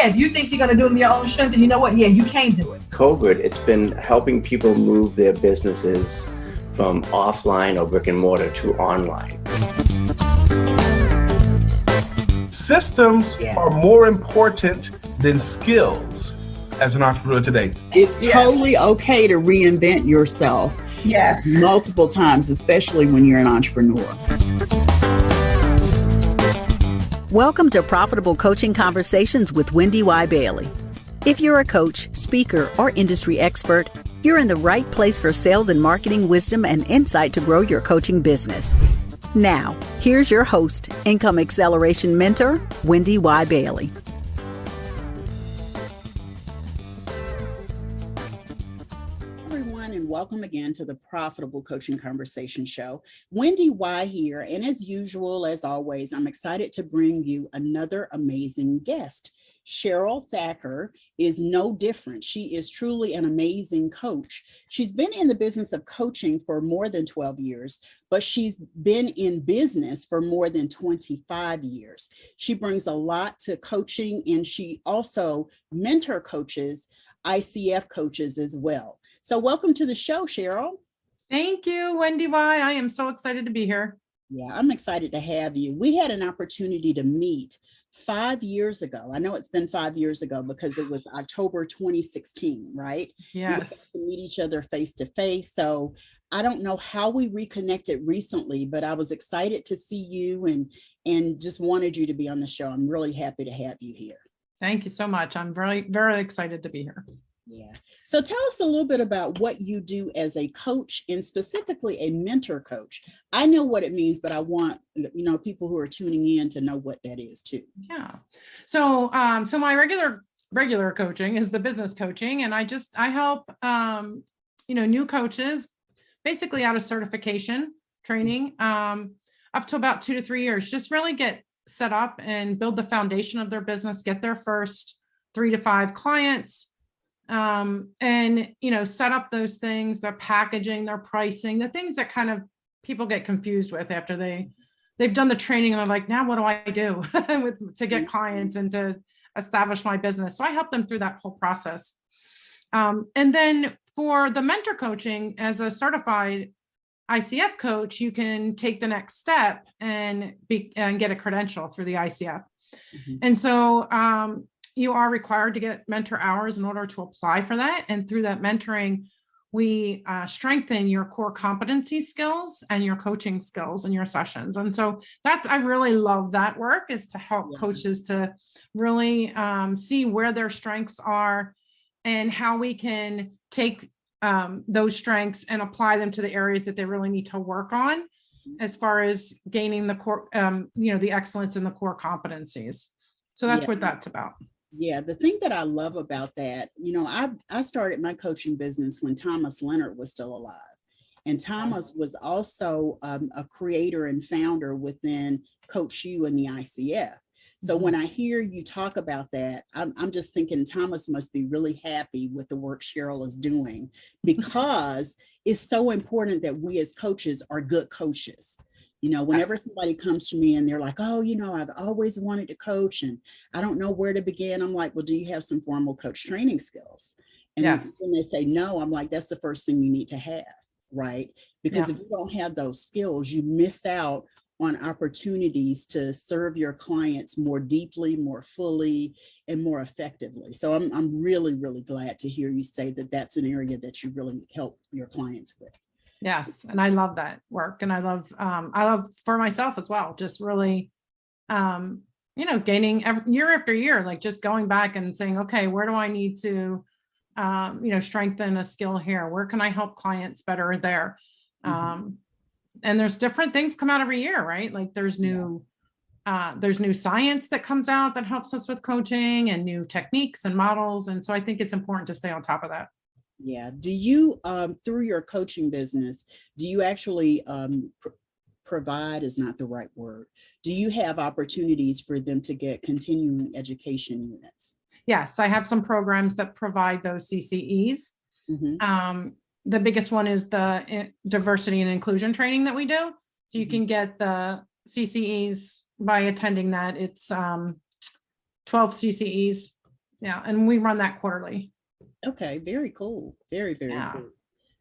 yeah, if you think you're going to do it in your own strength, then you know what? Yeah, you can do it. COVID, it's been helping people move their businesses from offline or brick and mortar to online. Systems are more important than skills as an entrepreneur today. It's totally okay to reinvent yourself. Yes. Multiple times, especially when you're an entrepreneur. Welcome to Profitable Coaching Conversations with Wendy Y. Bailey. If you're a coach, speaker, or industry expert, you're in the right place for sales and marketing wisdom and insight to grow your coaching business. Now, here's your host, Income Acceleration Mentor, Wendy Y. Bailey. And welcome again to the Profitable Coaching Conversation Show. Wendy Y here, and as usual, as always, I'm excited to bring you another amazing guest. Cheryl Thacker is no different. She is truly an amazing coach. She's been in the business of coaching for more than 12 years, but she's been in business for more than 25 years. She brings a lot to coaching, and she also mentor coaches, ICF coaches as well. So welcome to the show, Cheryl. Thank you, Wendy Y. I am so excited to be here. Yeah, I'm excited to have you. We had an opportunity to meet 5 years ago. I know it's been 5 years ago because it was October 2016, right? Yes. We got to meet each other face to face. So I don't know how we reconnected recently, but I was excited to see you and just wanted you to be on the show. I'm really happy to have you here. Thank you so much. I'm very, very excited to be here. Yeah. So tell us a little bit about what you do as a coach and specifically a mentor coach. I know what it means, but I want, people who are tuning in to know what that is too. Yeah. So my regular coaching is the business coaching. And I help, new coaches basically out of certification training, up to about 2 to 3 years, just really get set up and build the foundation of their business, get their first 3 to 5 clients, set up those things, their packaging, their pricing, the things that kind of people get confused with after they've done the training and they're like, now what do I do to get clients and to establish my business? So I help them through that whole process. And then for the mentor coaching, as a certified ICF coach, you can take the next step and get a credential through the ICF. Mm-hmm. And so, you are required to get mentor hours in order to apply for that. And through that mentoring, we strengthen your core competency skills and your coaching skills in your sessions. And so I really love that work, is to help coaches to really see where their strengths are and how we can take those strengths and apply them to the areas that they really need to work on as far as gaining the core, the excellence in the core competencies. So that's what that's about. Yeah, the thing that I love about that, I started my coaching business when Thomas Leonard was still alive. And Thomas was also a creator and founder within Coach U and the ICF. So when I hear you talk about that, I'm just thinking Thomas must be really happy with the work Cheryl is doing, because it's so important that we as coaches are good coaches. Whenever somebody comes to me and they're like, oh, I've always wanted to coach and I don't know where to begin. I'm like, well, do you have some formal coach training skills? And when they say no, I'm like, that's the first thing you need to have, right? Because if you don't have those skills, you miss out on opportunities to serve your clients more deeply, more fully, and more effectively. So I'm really, really glad to hear you say that that's an area that you really help your clients with. Yes. And I love that work. And I love for myself as well, just really, gaining year after year, like just going back and saying, okay, where do I need to, strengthen a skill here? Where can I help clients better there? And there's different things come out every year, right? Like there's new science that comes out that helps us with coaching and new techniques and models. And so I think it's important to stay on top of that. Yeah. Do you, through your coaching business, do you actually provide is not the right word. Do you have opportunities for them to get continuing education units? Yes, I have some programs that provide those CCEs. Mm-hmm. The biggest one is the diversity and inclusion training that we do. So you can get the CCEs by attending that. It's 12 CCEs Yeah. And we run that quarterly. Okay, very cool. Very, very Yeah. cool.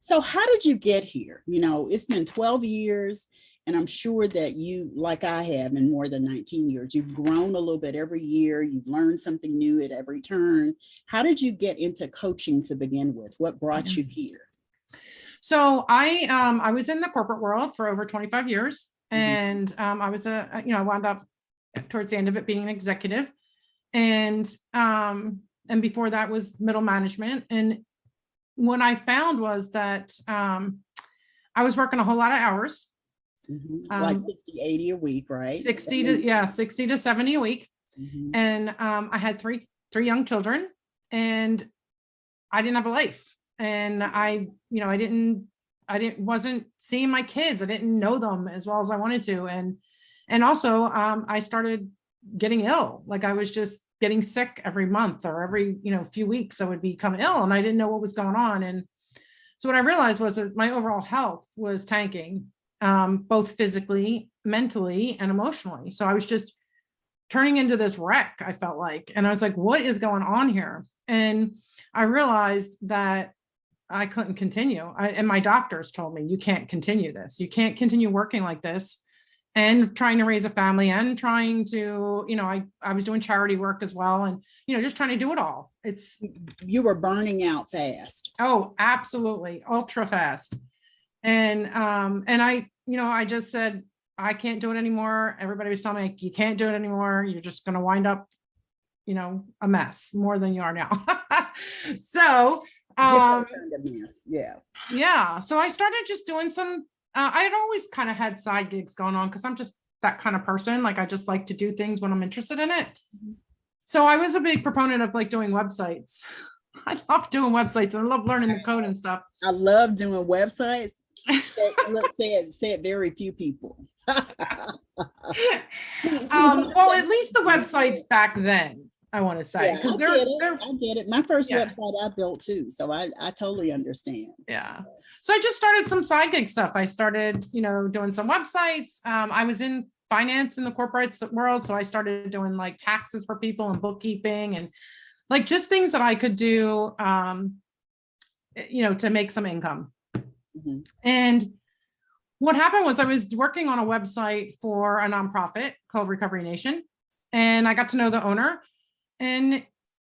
So how did you get here? You know, it's been 12 years, and I'm sure that you, like I have in more than 19 years, you've grown a little bit every year. You've learned something new at every turn. How did you get into coaching to begin with? What brought you here? So I was in the corporate world for over 25 years, and I was I wound up towards the end of it being an executive, and before that was middle management. And what I found was that I was working a whole lot of hours, Like 60, 80 a week, right? 60 to 70 a week. And I had three young children, and I didn't have a life. And I wasn't seeing my kids. I didn't know them as well as I wanted to. And also I started getting ill. Like I was just getting sick every month or every, few weeks I would become ill, and I didn't know what was going on. And so what I realized was that my overall health was tanking, both physically, mentally, and emotionally. So I was just turning into this wreck, I felt like. And I was like, what is going on here? And I realized that I couldn't continue. And my doctors told me, you can't continue this. You can't continue working like this and trying to raise a family and trying to, I was doing charity work as well. And, just trying to do it all. You were burning out fast. Oh, absolutely. Ultra fast. And I just said, I can't do it anymore. Everybody was telling me, you can't do it anymore. You're just going to wind up, a mess more than you are now. So, yeah. So I started just doing some, I had always kind of had side gigs going on because I'm just that kind of person. Like I just like to do things when I'm interested in it. So I was a big proponent of like doing websites. I love doing websites and I love learning the code and stuff. I love doing websites. Said very few people. Well, at least the websites back then, I want to say, because I get it. My first website I built too, so I totally understand. Yeah. So I just started some side gig stuff. I started, doing some websites. I was in finance in the corporate world, so I started doing like taxes for people and bookkeeping and like just things that I could do, to make some income. And what happened was I was working on a website for a nonprofit called Recovery Nation, and I got to know the owner, and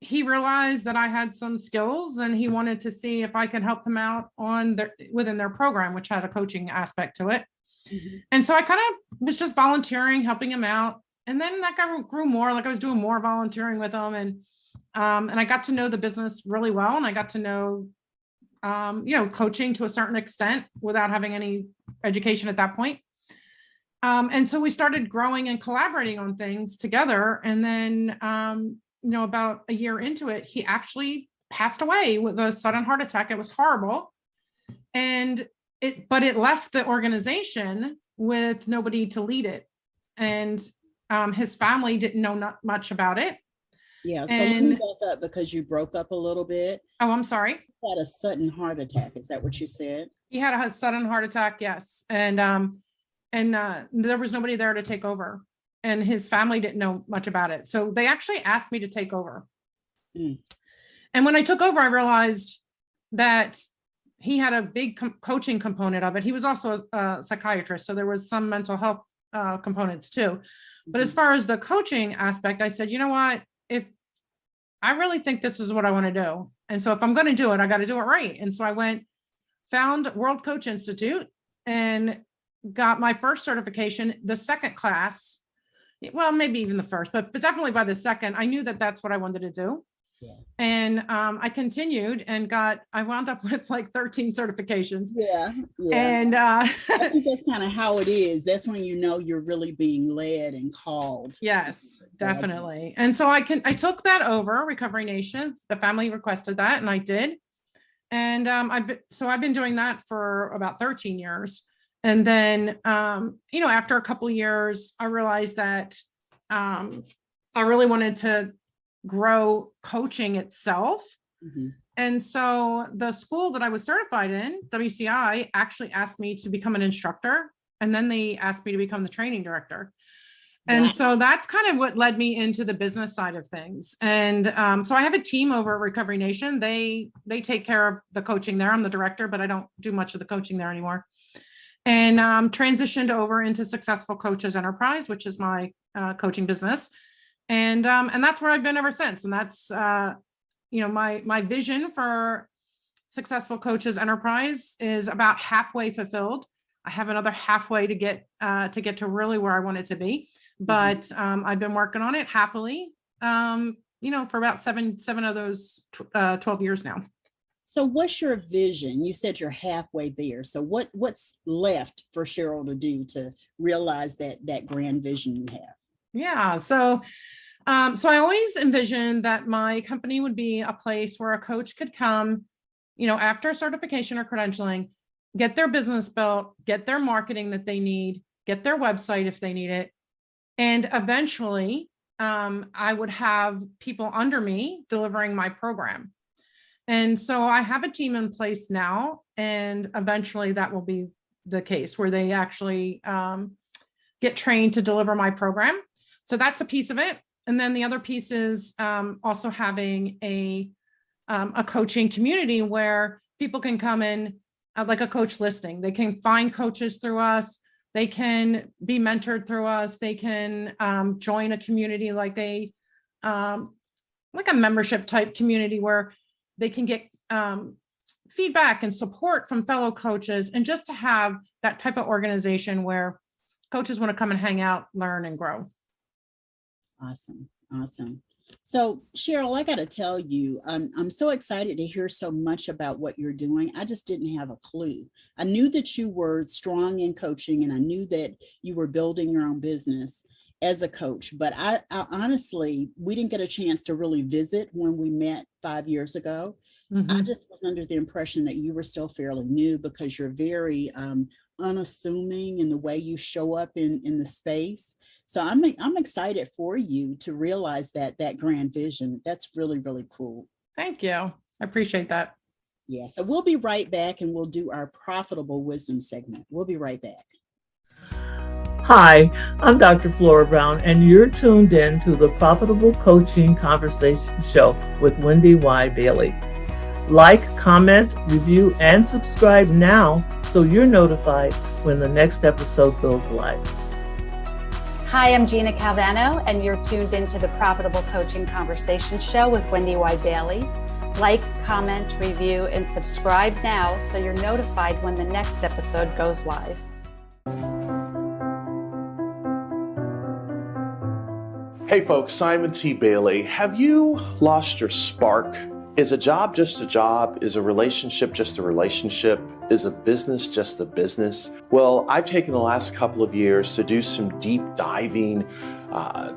he realized that I had some skills and he wanted to see if I could help him out within their program, which had a coaching aspect to it. And so I kind of was just volunteering, helping him out. And then that grew more, like I was doing more volunteering with him. And I got to know the business really well. And I got to know, coaching to a certain extent without having any education at that point. And so we started growing and collaborating on things together. And then, about a year into it, he actually passed away with a sudden heart attack. It was horrible. But it left the organization with nobody to lead it. And his family didn't know not much about it. Yeah. So let me back up because you broke up a little bit. Oh, I'm sorry. He had a sudden heart attack. Is that what you said? He had a sudden heart attack. Yes. And there was nobody there to take over. And his family didn't know much about it. So they actually asked me to take over. And when I took over, I realized that he had a big coaching component of it. He was also a psychiatrist. So there was some mental health components too. But as far as the coaching aspect, I said, you know what, if I really think this is what I want to do. And so if I'm going to do it, I got to do it right. And so I found World Coach Institute and got my first certification, the second class. Well, maybe even the first, but definitely by the second, I knew that that's what I wanted to do. Yeah. And I continued and I wound up with like 13 certifications. Yeah. And I think that's kind of how it is. That's when you're really being led and called. Yes, definitely. And so I took that over, Recovery Nation. The family requested that, and I did. And I've been doing that for about 13 years. And then, after a couple of years, I realized that I really wanted to grow coaching itself. And so the school that I was certified in, WCI, actually asked me to become an instructor. And then they asked me to become the training director. And Wow. so that's kind of what led me into the business side of things. And so I have a team over at Recovery Nation. They take care of the coaching there. I'm the director, but I don't do much of the coaching there anymore. And transitioned over into Successful Coaches Enterprise, which is my coaching business. And that's where I've been ever since. And that's, my vision for Successful Coaches Enterprise is about halfway fulfilled. I have another halfway to get to really where I want it to be. But I've been working on it happily, for about seven of those 12 years now. So what's your vision? You said you're halfway there. So what's left for Cheryl to do to realize that grand vision you have? Yeah. So I always envisioned that my company would be a place where a coach could come, after certification or credentialing, get their business built, get their marketing that they need, get their website if they need it. And eventually, I would have people under me delivering my program. And so I have a team in place now, and eventually that will be the case where they actually get trained to deliver my program. So that's a piece of it. And then the other piece is also having a coaching community where people can come in like a coach listing. They can find coaches through us. They can be mentored through us. They can join a community like a membership type community where they can get feedback and support from fellow coaches, and just to have that type of organization where coaches want to come and hang out, learn, and grow. Awesome. So Cheryl, I got to tell you, I'm so excited to hear so much about what you're doing. I just didn't have a clue. I knew that you were strong in coaching, and I knew that you were building your own business as a coach, but I honestly, we didn't get a chance to really visit when we met 5 years ago. Mm-hmm. I just was under the impression that you were still fairly new because you're very unassuming in the way you show up in the space. So I'm excited for you to realize that grand vision. That's really, really cool. Thank you. I appreciate that. Yeah. So we'll be right back, and we'll do our profitable wisdom segment. We'll be right back. Hi, I'm Dr. Flora Brown, and you're tuned in to the Profitable Coaching Conversation Show with Wendy Y. Bailey. Like, comment, review, and subscribe now so you're notified when the next episode goes live. Hi, I'm Gina Calvano, and you're tuned into the Profitable Coaching Conversation Show with Wendy Y. Bailey. Like, comment, review, and subscribe now so you're notified when the next episode goes live. Hey folks, Simon T. Bailey. Have you lost your spark? Is a job just a job? Is a relationship just a relationship? Is a business just a business? Well, I've taken the last couple of years to do some deep diving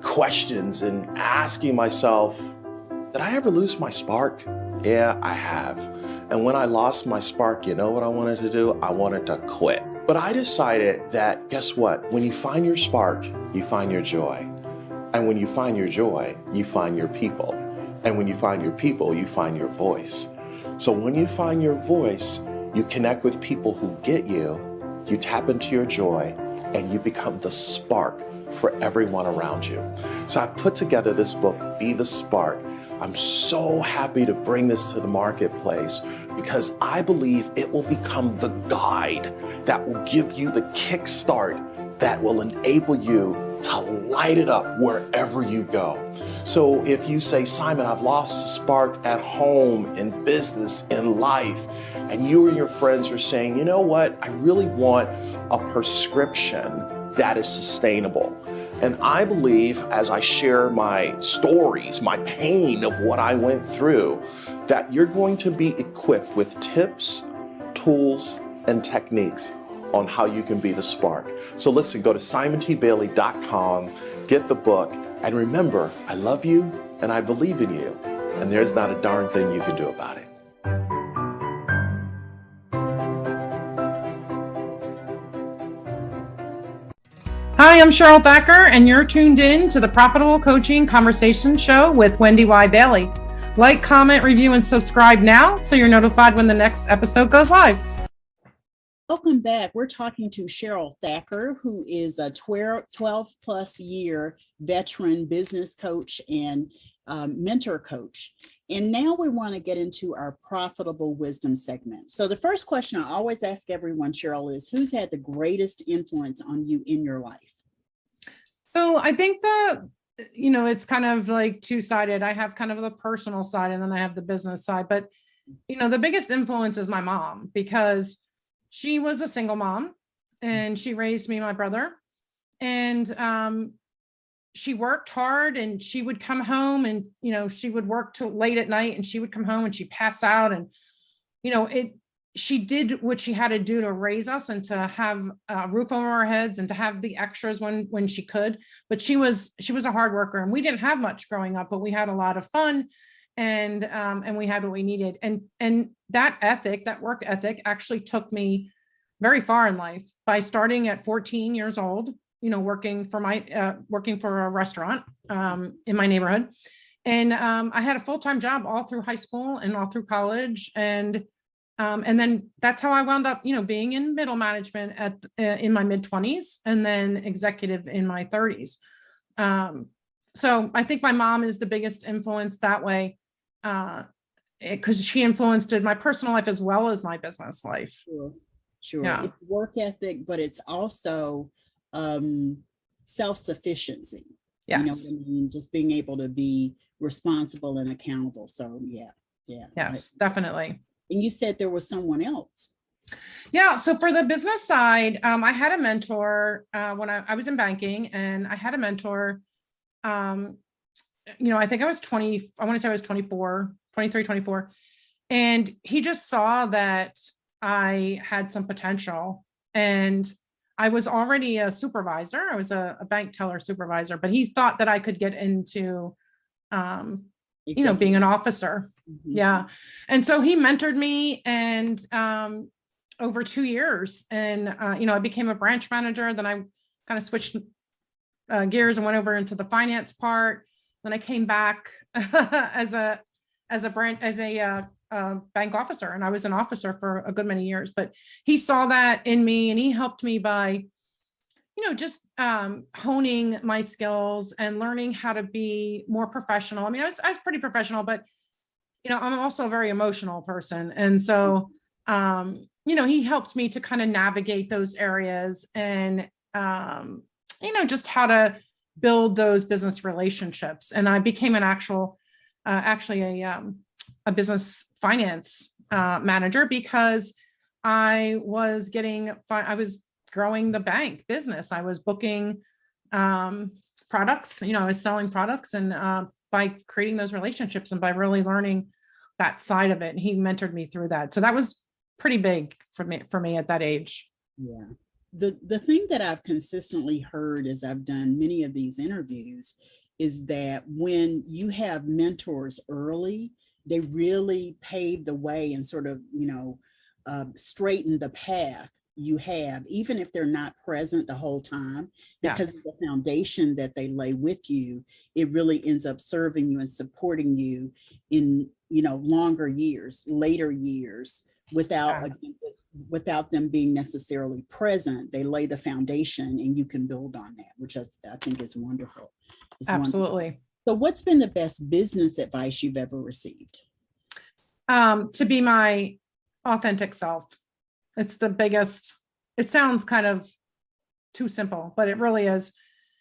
questions and asking myself, did I ever lose my spark? Yeah, I have. And when I lost my spark, you know what I wanted to do? I wanted to quit. But I decided that, guess what? When you find your spark, you find your joy. And when you find your joy, you find your people. And when you find your people, you find your voice. So when you find your voice, you connect with people who get you, you tap into your joy, and you become the spark for everyone around you. So I've put together this book, Be the Spark. I'm so happy to bring this to the marketplace because I believe it will become the guide that will give you the kickstart that will enable you to light it up wherever you go. So if you say, Simon, I've lost the spark at home, in business, in life, and you and your friends are saying, you know what, I really want a prescription that is sustainable. And I believe as I share my stories, my pain of what I went through, that you're going to be equipped with tips, tools, and techniques on how you can be the spark. So listen, go to simontbailey.com, get the book, and remember, I love you and I believe in you, and there's not a darn thing you can do about it. Hi, I'm Cheryl Thacker, and you're tuned in to the Profitable Coaching Conversation Show with Wendy Y. Bailey. Like, comment, review, and subscribe now so you're notified when the next episode goes live. Welcome back. We're talking to Cheryl Thacker, who is a 12 plus year veteran business coach and mentor coach. And now we want to get into our profitable wisdom segment. So the first question I always ask everyone, Cheryl, is who's had the greatest influence on you in your life? So I think that, it's kind of like two-sided. I have kind of the personal side and then I have the business side. But, the biggest influence is my mom, because she was a single mom and she raised me and my brother. And she worked hard and she would come home and, she would work till late at night and she would come home and she'd pass out. And, she did what she had to do to raise us and to have a roof over our heads and to have the extras when she could. But she was a hard worker, and we didn't have much growing up, but we had a lot of fun, and we had what we needed. And that work ethic actually took me very far in life, by starting at 14 years old, working for a restaurant in my neighborhood. And I had a full-time job all through high school and all through college. And then that's how I wound up, being in middle management in my mid-20s, and then executive in my 30s. So I think my mom is the biggest influence that way, because she influenced my personal life as well as my business life. Sure. Yeah. It's work ethic, but it's also self-sufficiency. Yes. You know what I mean? Just being able to be responsible and accountable. So yeah. Yes, definitely. And you said there was someone else. Yeah. So for the business side, I had a mentor when I was in banking, and I had a mentor. I think I was 20. I want to say I was 23, 24. And he just saw that I had some potential, and I was already a supervisor. I was a bank teller supervisor, but he thought that I could get into, being an officer. Mm-hmm. Yeah. And so he mentored me, and over 2 years, and, I became a branch manager. Then I kind of switched gears and went over into the finance part. Then I came back as a bank officer, and I was an officer for a good many years. But he saw that in me, and he helped me by, just honing my skills and learning how to be more professional. I mean, I was pretty professional, but I'm also a very emotional person, and so he helped me to kind of navigate those areas, and just how to build those business relationships. And I became an actually a business finance manager, because I was growing the bank business. I was booking products, I was selling products, and by creating those relationships and by really learning that side of it. And he mentored me through that. So that was pretty big for me at that age. Yeah. The thing that I've consistently heard as I've done many of these interviews is that when you have mentors early, they really pave the way and sort of, straighten the path you have, even if they're not present the whole time, because Yes. of the foundation that they lay with you, it really ends up serving you and supporting you in, longer years, later years, without them being necessarily present. They lay the foundation and you can build on that, which I think is wonderful. It's Absolutely. wonderful. So what's been the best business advice you've ever received? To be my authentic self. It's the biggest. It sounds kind of too simple, but it really is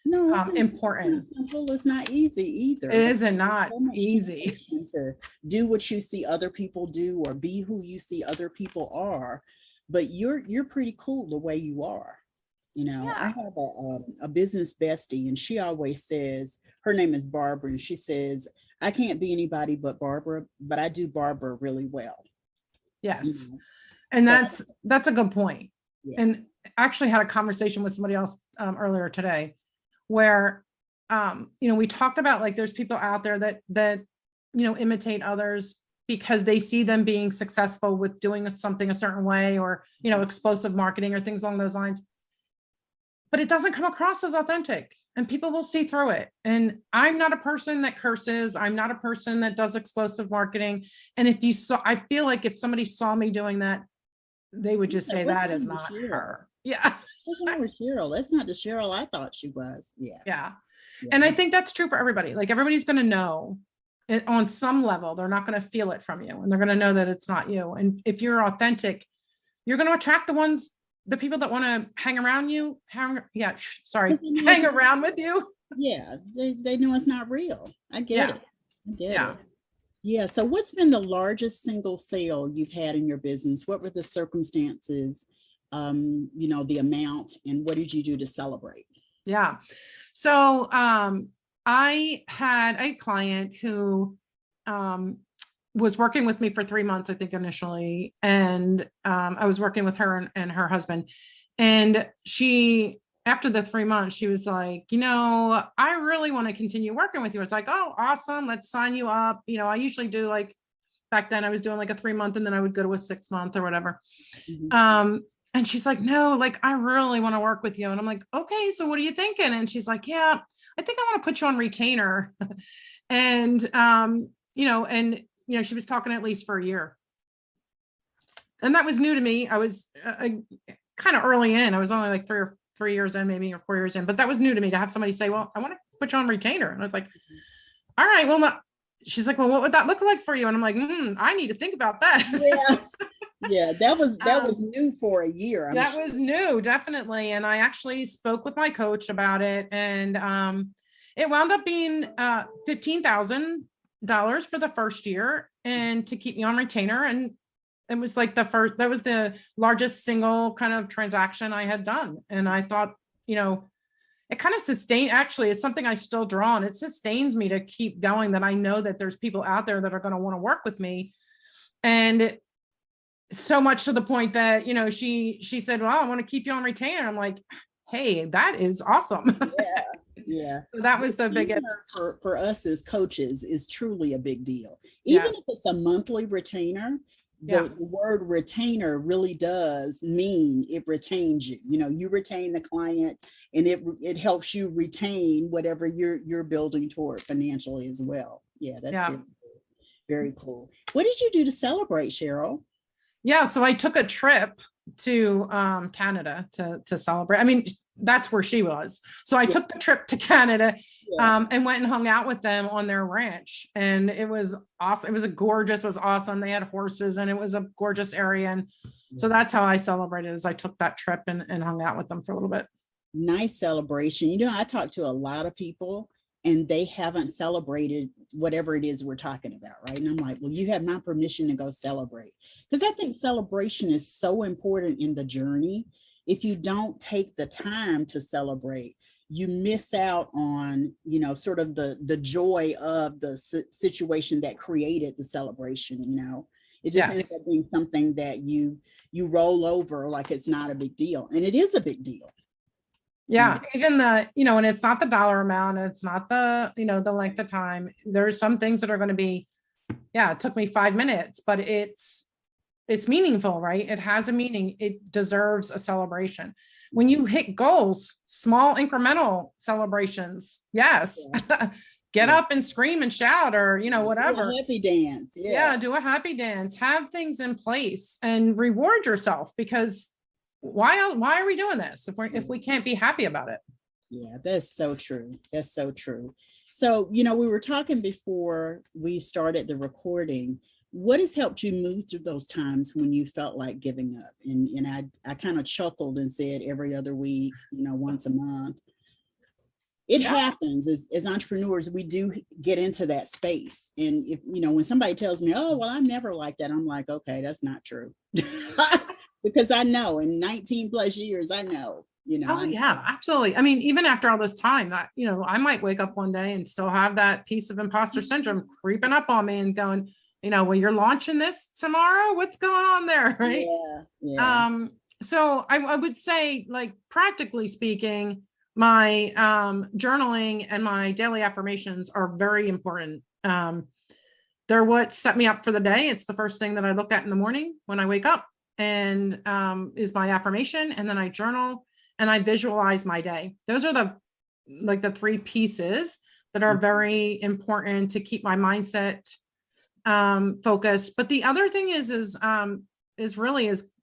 important. It's not simple. It's not easy either. It isn't not so much easy to do what you see other people do or be who you see other people are, but you're pretty cool the way you are. I have a business bestie, and she always says, her name is Barbara, and she says, I can't be anybody but Barbara, but I do Barbara really well. Yes. And that's a good point. Yeah. And I actually had a conversation with somebody else earlier today where, we talked about, like, there's people out there that imitate others because they see them being successful with doing something a certain way, or, explosive marketing or things along those lines. But it doesn't come across as authentic, and people will see through it. And I'm not a person that curses. I'm not a person that does explosive marketing. And I feel like if somebody saw me doing that, they would just say that is not her. Yeah. What's wrong with Cheryl? That's not the Cheryl I thought she was. Yeah. And I think that's true for everybody. Like everybody's going to know it on some level. They're not going to feel it from you, and they're going to know that it's not you. And if you're authentic, you're going to attract the people that want to hang around you. Hang around with you. Yeah. They know it's not real. I get it. I get Yeah. it. Yeah. So what's been the largest single sale you've had in your business? What were the circumstances, the amount, and what did you do to celebrate? Yeah. So I had a client who was working with me for 3 months, I think initially. And I was working with her and her husband. And after the 3 months, she was like, I really want to continue working with you. I was like, oh, awesome. Let's sign you up. I usually do back then I was doing a 3 month and then I would go to a 6 month or whatever. Mm-hmm. And she's like, no, I really want to work with you. And I'm like, okay, so what are you thinking? And she's like, yeah, I think I want to put you on retainer. And, she was talking at least for a year. And that was new to me. I was kind of early in. I was only 3 years in, maybe, or 4 years in, but that was new to me to have somebody say, well, I want to put you on retainer. And I was like, all right, well, she's like, well, what would that look like for you? And I'm like, I need to think about that. Yeah. Yeah, that was new for a year. That was new, definitely. And I actually spoke with my coach about it, and it wound up being $15,000 for the first year, and to keep me on retainer. And it was that was the largest single kind of transaction I had done. And I thought, it kind of sustained, actually, it's something I still draw on. It sustains me to keep going, that I know that there's people out there that are going to want to work with me. And so much to the point that, she said, well, I want to keep you on retainer. I'm like, hey, that is awesome. Yeah. So that was the biggest for us as coaches is truly a big deal. Even if it's a monthly retainer, the word retainer really does mean it retains you. You retain the client, and it helps you retain whatever you're building toward financially as well. Yeah, that's very cool. What did you do to celebrate, Cheryl? Yeah, so I took a trip to Canada to celebrate. I mean, that's where she was. So I took the trip to Canada and went and hung out with them on their ranch. And it was awesome. It was awesome. They had horses, and it was a gorgeous area. And so that's how I celebrated, is I took that trip and hung out with them for a little bit. Nice celebration. I talked to a lot of people, and they haven't celebrated whatever it is we're talking about, right? And I'm like, well, you have my permission to go celebrate. Because I think celebration is so important in the journey. If you don't take the time to celebrate, you miss out on, sort of the joy of the situation that created the celebration. It just ends up being something that you roll over like it's not a big deal. And it is a big deal. Yeah. Even and it's not the dollar amount, it's not the, the length of time. There's some things that are going to be, it took me 5 minutes, but it's meaningful, right? It has a meaning. It deserves a celebration. When you hit goals, small incremental celebrations, yes. Get up and scream and shout, or, whatever. Do a happy dance. Yeah, do a happy dance. Have things in place and reward yourself, because why are we doing this if we can't be happy about it? Yeah, that's so true. That's so true. So, we were talking before we started the recording. What has helped you move through those times when you felt like giving up? And I kind of chuckled and said every other week, once a month. It happens as entrepreneurs. We do get into that space. And if, when somebody tells me, oh, well, I'm never like that, I'm like, okay, that's not true. Because I know in 19 plus years, I know. Oh yeah, absolutely. I mean, even after all this time, that, I might wake up one day and still have that piece of imposter syndrome creeping up on me and going, well, you're launching this tomorrow. What's going on there? Right. Yeah. So I would say, practically speaking, my journaling and my daily affirmations are very important. They're what set me up for the day. It's the first thing that I look at in the morning when I wake up, and is my affirmation. And then I journal and I visualize my day. Those are the three pieces that are very important to keep my mindset focused. But the other thing is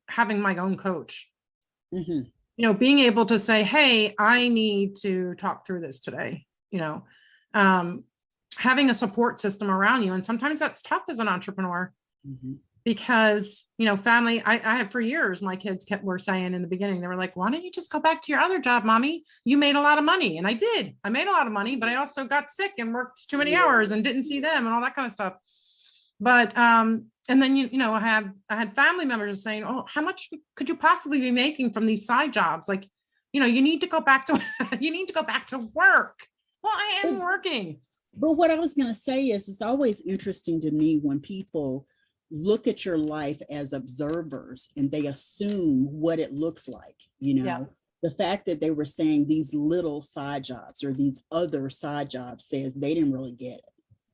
having my own coach. Being able to say, hey, I need to talk through this today, having a support system around you. And sometimes that's tough as an entrepreneur because, family, I had for years, my kids were saying in the beginning, they were like, why don't you just go back to your other job, mommy? You made a lot of money. And I did. I made a lot of money, but I also got sick and worked too many hours and didn't see them and all that kind of stuff. But, and then, I had family members saying, oh, how much could you possibly be making from these side jobs? Like, you need to go back to, work. Well, I am working. But what I was going to say is, it's always interesting to me when people look at your life as observers and they assume what it looks like, the fact that they were saying these little side jobs or these other side jobs says they didn't really get it.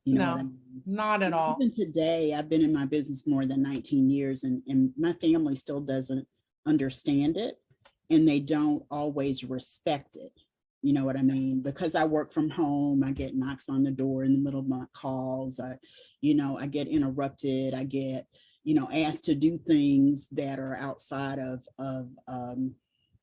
No, what I mean? Not at all. Even today, I've been in my business more than 19 years and my family still doesn't understand it and they don't always respect it. You know what I mean? Because I work from home, I get knocks on the door in the middle of my calls. I get interrupted. I get, asked to do things that are outside of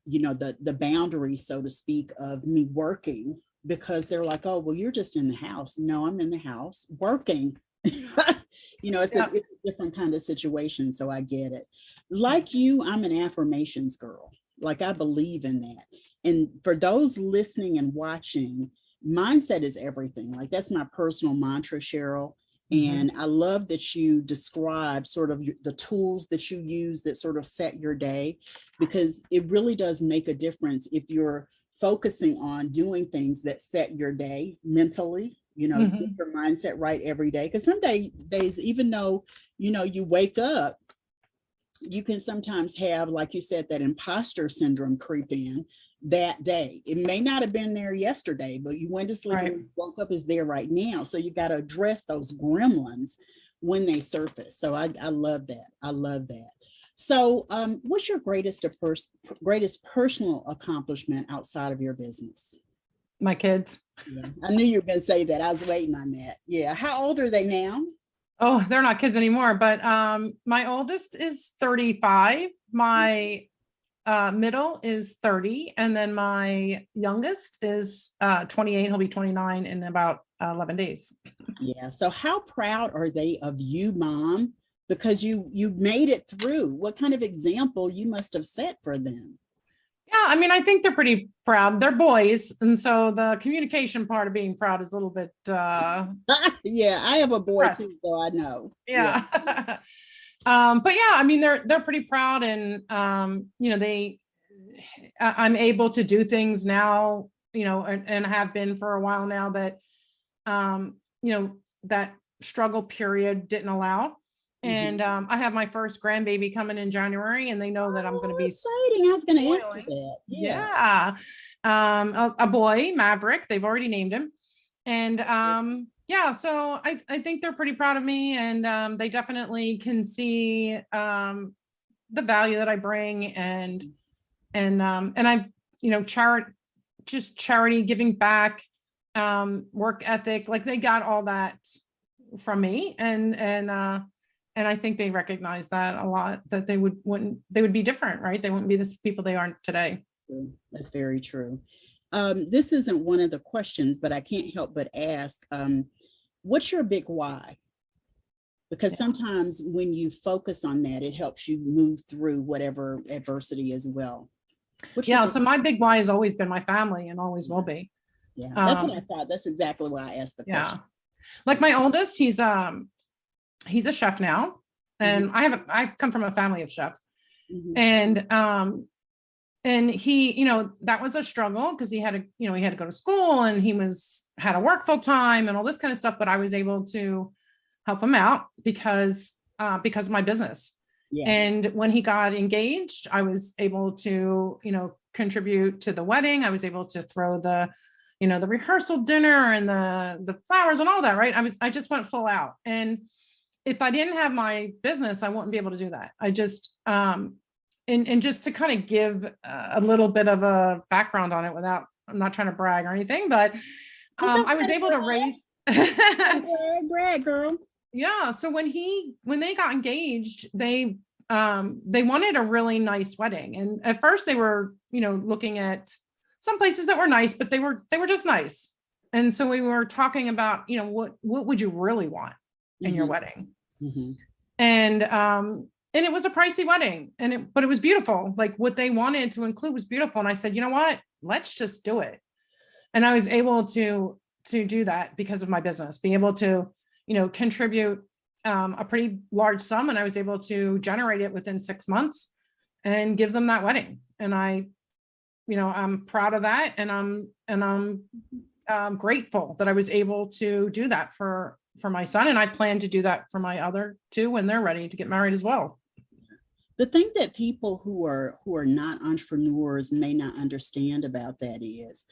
the boundaries, so to speak, of me working, because they're like, oh, well, you're just in the house. No, I'm in the house working. It's a different kind of situation. So I get it. Like you, I'm an affirmations girl. Like I believe in that. And for those listening and watching, mindset is everything. Like that's my personal mantra, Cheryl. And I love that you describe sort of the tools that you use that sort of set your day, because it really does make a difference if you're focusing on doing things that set your day mentally, get your mindset right every day. Because some days, even though, you wake up, you can sometimes have, like you said, that imposter syndrome creep in that day. It may not have been there yesterday, but you went to sleep and you woke up, is there right now. So you got to address those gremlins when they surface. So I love that. I love that. So what's your greatest personal accomplishment outside of your business? My kids. Yeah, I knew you were going to say that. I was waiting on that. Yeah. How old are they now? Oh, they're not kids anymore, but my oldest is 35. My middle is 30. And then my youngest is 28. He'll be 29 in about 11 days. Yeah. So how proud are they of you, Mom? Because you made it through. What kind of example you must have set for them? Yeah, I mean, I think they're pretty proud. They're boys. And so the communication part of being proud is a little bit yeah, I have a boy too, so I know. Yeah. But yeah, I mean, they're pretty proud, and I'm able to do things now, and have been for a while now that that struggle period didn't allow. And I have my first grandbaby coming in January, and they know that I'm going to be exciting. I was going to ask you that. Yeah. A boy, Maverick. They've already named him. And so I think they're pretty proud of me, and they definitely can see the value that I bring, and I've, charity, giving back, work ethic, like they got all that from me, and I think they recognize that a lot, that they would be different, right? They wouldn't be the people they aren't today. That's very true. This isn't one of the questions, but I can't help but ask, what's your big why? Because sometimes when you focus on that, it helps you move through whatever adversity as well. So my big why has always been my family, and always will be. Yeah, that's what I thought. That's exactly why I asked the question. Like my oldest, he's a chef now, and I come from a family of chefs, and he, that was a struggle because he had to go to school, and he had to work full time and all this kind of stuff. But I was able to help him out because of my business. Yeah. And when he got engaged, I was able to, contribute to the wedding. I was able to throw the rehearsal dinner and the flowers and all that. Right. I just went full out. And if I didn't have my business, I wouldn't be able to do that. I just, and just to kind of give a little bit of a background on it I'm not trying to brag or anything, but I was able to raise. Brag, girl. Yeah. So when they got engaged, they they wanted a really nice wedding. And at first they were, looking at some places that were nice, but they were just nice. And so we were talking about, what would you really want in your wedding? And it was a pricey wedding, but it was beautiful. Like what they wanted to include was beautiful. And I said, you know what, let's just do it. And I was able to do that because of my business, being able to, contribute a pretty large sum. And I was able to generate it within 6 months and give them that wedding. And I'm proud of that. And I'm grateful that I was able to do that for my son. And I plan to do that for my other two when they're ready to get married as well. The thing that people who are not entrepreneurs may not understand about that is,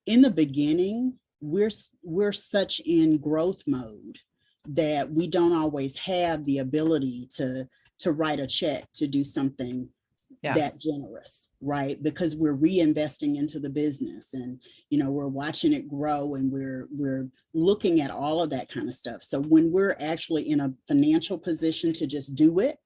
in the beginning, we're such in growth mode that we don't always have the ability to write a check to do something that generous, right? Because we're reinvesting into the business, and we're watching it grow, and we're looking at all of that kind of stuff. So when we're actually in a financial position to just do it,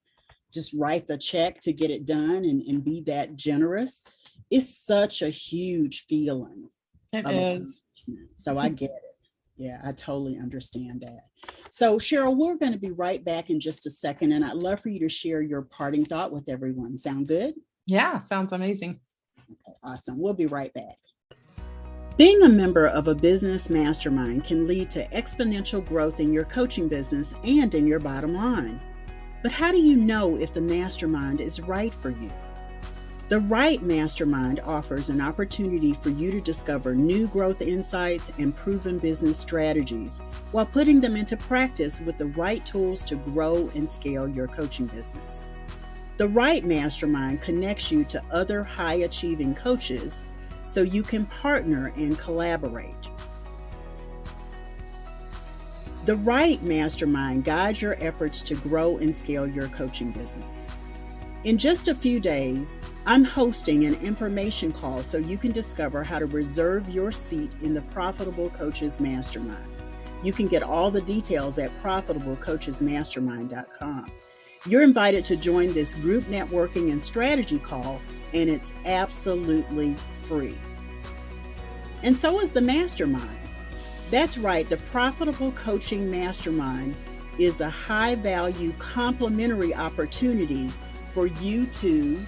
just write the check to get it done and be that generous, it's such a huge feeling. It is. So I get it. Yeah, I totally understand that. So Cheryl, we're going to be right back in just a second, and I'd love for you to share your parting thought with everyone. Sound good? Yeah, sounds amazing. Okay, awesome. We'll be right back. Being a member of a business mastermind can lead to exponential growth in your coaching business and in your bottom line. But how do you know if the mastermind is right for you? The right mastermind offers an opportunity for you to discover new growth insights and proven business strategies while putting them into practice with the right tools to grow and scale your coaching business. The right mastermind connects you to other high-achieving coaches so you can partner and collaborate. The right mastermind guides your efforts to grow and scale your coaching business. In just a few days, I'm hosting an information call so you can discover how to reserve your seat in the Profitable Coaches Mastermind. You can get all the details at profitablecoachesmastermind.com. You're invited to join this group networking and strategy call, and it's absolutely free. And so is the mastermind. That's right, the Profitable Coaching Mastermind is a high-value complementary opportunity for you to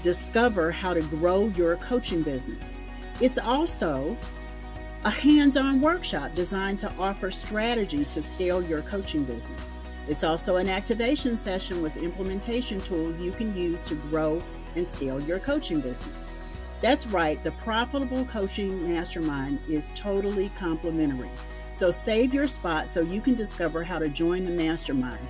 discover how to grow your coaching business. It's also a hands-on workshop designed to offer strategy to scale your coaching business. It's also an activation session with implementation tools you can use to grow and scale your coaching business. That's right, the Profitable Coaching Mastermind is totally complimentary. So save your spot so you can discover how to join the mastermind.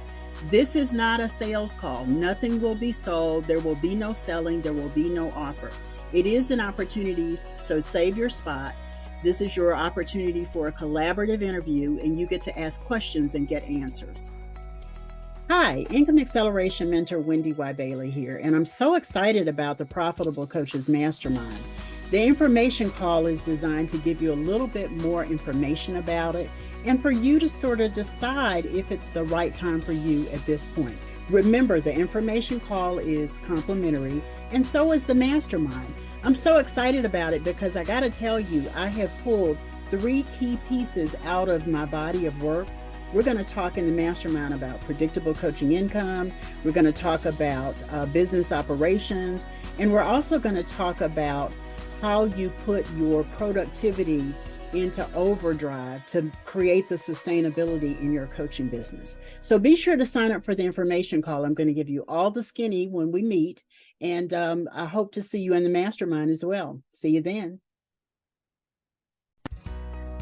This is not a sales call. Nothing will be sold. There will be no selling. There will be no offer. It is an opportunity, so save your spot. This is your opportunity for a collaborative interview, and you get to ask questions and get answers. Hi, Income Acceleration Mentor Wendy Y. Bailey here, and I'm so excited about the Profitable Coaches Mastermind. The information call is designed to give you a little bit more information about it and for you to sort of decide if it's the right time for you at this point. Remember, the information call is complimentary, and so is the mastermind. I'm so excited about it because I got to tell you, I have pulled 3 key pieces out of my body of work. We're going to talk in the mastermind about predictable coaching income. We're going to talk about business operations, and we're also going to talk about how you put your productivity into overdrive to create the sustainability in your coaching business. So be sure to sign up for the information call. I'm going to give you all the skinny when we meet, and I hope to see you in the mastermind as well. See you then.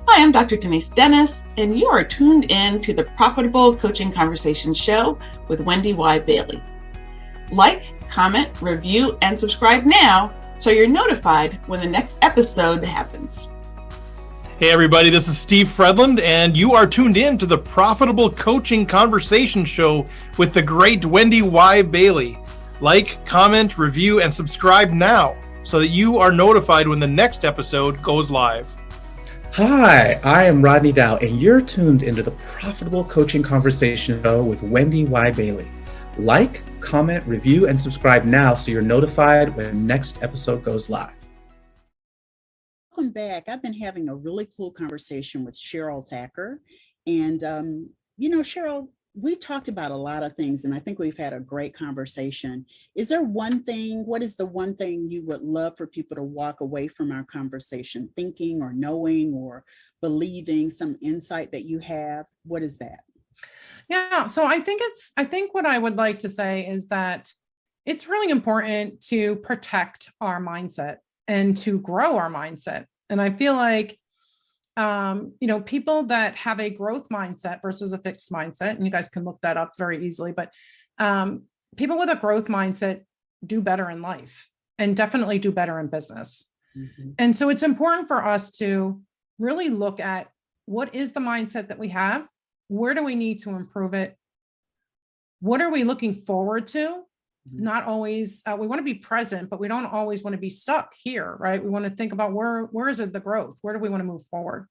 Hi, I'm Dr. Denise Dennis, and you are tuned in to the Profitable Coaching Conversations Show with Wendy Y. Bailey. Like, comment, review, and subscribe now so you're notified when the next episode happens. Hey everybody, this is Steve Fredland, and you are tuned in to the Profitable Coaching Conversation Show with the great Wendy Y. Bailey. Like, comment, review, and subscribe now so that you are notified when the next episode goes live. Hi, I am Rodney Dow, and you're tuned into the Profitable Coaching Conversation Show with Wendy Y. Bailey. Like, comment, review, and subscribe now so you're notified when next episode goes live. Welcome back. I've been having a really cool conversation with Cheryl Thacker. And, Cheryl, we've talked about a lot of things, and I think we've had a great conversation. What is the one thing you would love for people to walk away from our conversation thinking or knowing or believing, some insight that you have? What is that? Yeah, so I think what I would like to say is that it's really important to protect our mindset and to grow our mindset. And I feel like, people that have a growth mindset versus a fixed mindset, and you guys can look that up very easily, but people with a growth mindset do better in life and definitely do better in business. Mm-hmm. And so it's important for us to really look at what is the mindset that we have? Where do we need to improve it? What are we looking forward to? Mm-hmm. Not always, we want to be present, but we don't always want to be stuck here, right? We want to think about where is it the growth? Where do we want to move forward?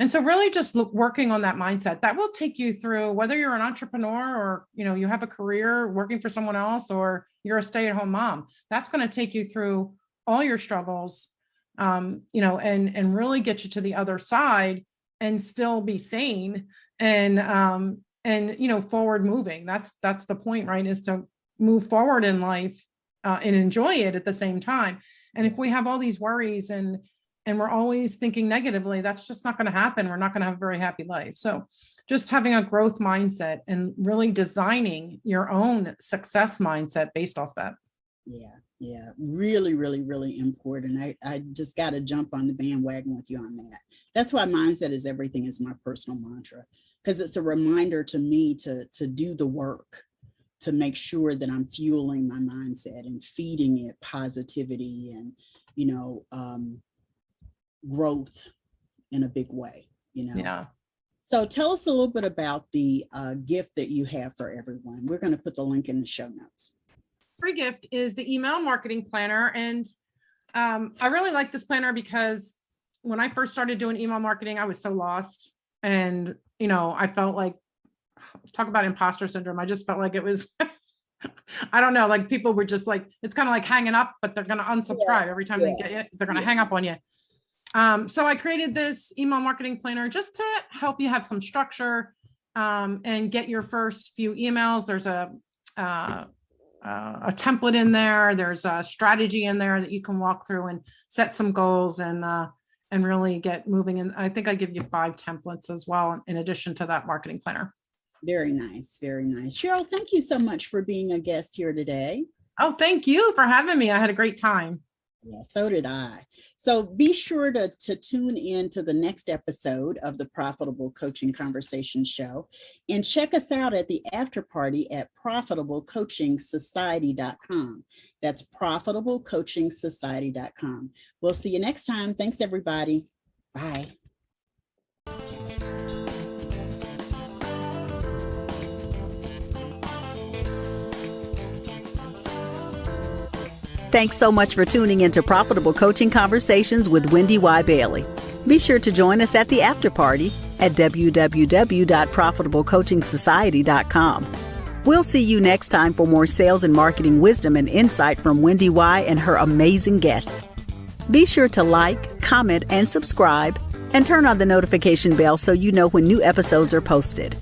And so really just working on that mindset, that will take you through, whether you're an entrepreneur or, you have a career working for someone else, or you're a stay-at-home mom, that's going to take you through all your struggles, and really get you to the other side and still be sane and forward moving. That's the point, right? Is to move forward in life and enjoy it at the same time. And if we have all these worries and we're always thinking negatively, that's just not going to happen. We're not going to have a very happy life. So just having a growth mindset and really designing your own success mindset based off that. Yeah. Really, really, really important. I just got to jump on the bandwagon with you on that. That's why mindset is everything is my personal mantra, because it's a reminder to me to do the work, to make sure that I'm fueling my mindset and feeding it positivity and, growth in a big way, Yeah. So tell us a little bit about the gift that you have for everyone. We're going to put the link in the show notes. Free gift is the email marketing planner. And I really like this planner because when I first started doing email marketing, I was so lost. And, I felt like, talk about imposter syndrome. I just felt like it was, I don't know, like people were just like, it's kind of like hanging up, but they're going to unsubscribe every time they get it. They're going to hang up on you. So I created this email marketing planner just to help you have some structure and get your first few emails. There's a template in there. There's a strategy in there that you can walk through and set some goals and really get moving. And I think I give you 5 templates as well, in addition to that marketing planner. Very nice. Very nice. Cheryl, thank you so much for being a guest here today. Oh, thank you for having me. I had a great time. Yeah, so did I. So be sure to tune in to the next episode of the Profitable Coaching Conversation Show and check us out at the after party at profitablecoachingsociety.com. That's profitablecoachingsociety.com. We'll see you next time. Thanks, everybody. Bye. Thanks so much for tuning into Profitable Coaching Conversations with Wendy Y. Bailey. Be sure to join us at the after party at www.profitablecoachingsociety.com. We'll see you next time for more sales and marketing wisdom and insight from Wendy Y. and her amazing guests. Be sure to like, comment, and subscribe, and turn on the notification bell so you know when new episodes are posted.